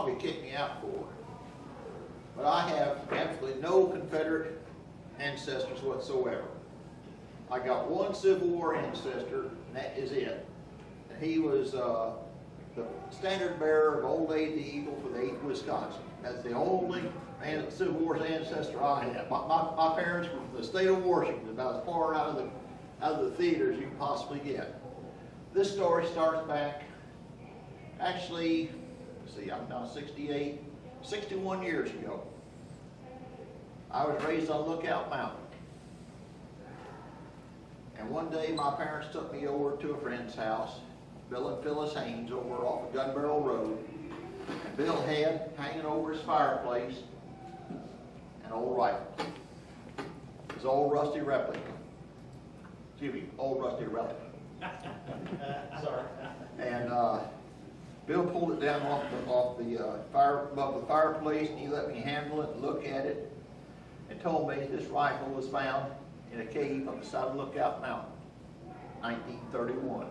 probably kick me out for. But I have absolutely no Confederate ancestors whatsoever. I got one Civil War ancestor, and that is it. And he was the standard bearer of Old Abe the Eagle for the 8th Wisconsin. That's the only Civil War ancestor I have. My parents were from the state of Washington, about as far out of the theater as you can possibly get. This story starts back, actually, let's see, I'm now 68, 61 years ago. I was raised on Lookout Mountain. And one day my parents took me over to a friend's house, Bill and Phyllis Haynes, over off of Gun Barrel Road. And Bill had, hanging over his fireplace, an old rifle. His old rusty replica. Excuse me, old rusty replica. Sorry. And Bill pulled it down above the fireplace, and he let me handle it and look at it, and told me this rifle was found in a cave on the side of Lookout Mountain, 1931.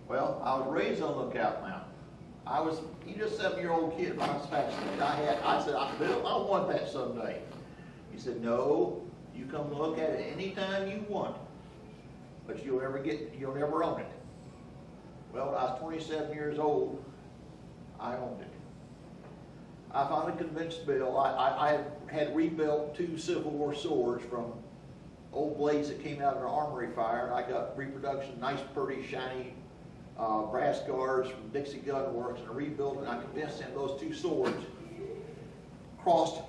Well, I was raised on Lookout Mountain. He just a 7-year-old kid, but I was fascinated. I said, Bill, I want that someday. He said, no, you come look at it anytime you want, but you'll never own it. Well, when I was 27 years old, I owned it. I finally convinced Bill. I had rebuilt 2 Civil War swords from old blades that came out of an armory fire, and I got reproduction, nice, pretty, shiny brass guards from Dixie Gun Works, and I rebuilt it. And I convinced him those 2 swords crossed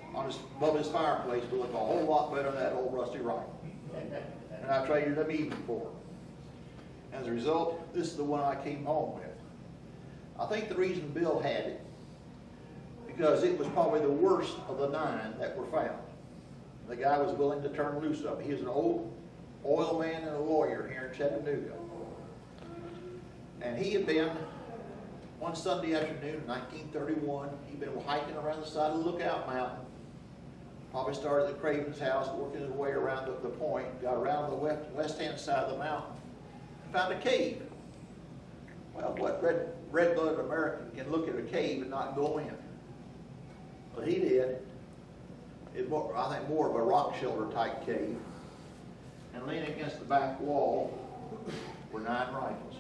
above his fireplace would look a whole lot better than that old rusty rifle. And I traded them even for it. As a result, this is the one I came home with. I think the reason Bill had it, because it was probably the worst of the 9 that were found. The guy was willing to turn loose of it. He was an old oil man and a lawyer here in Chattanooga. And he had been, one Sunday afternoon in 1931, he'd been hiking around the side of the Lookout Mountain, probably started at Craven's house, working his way around the point, got around the west-hand side of the mountain, and found a cave. Well, what red-blooded American can look at a cave and not go in? But he did. I think more of a rock shelter type cave. And leaning against the back wall were 9 rifles.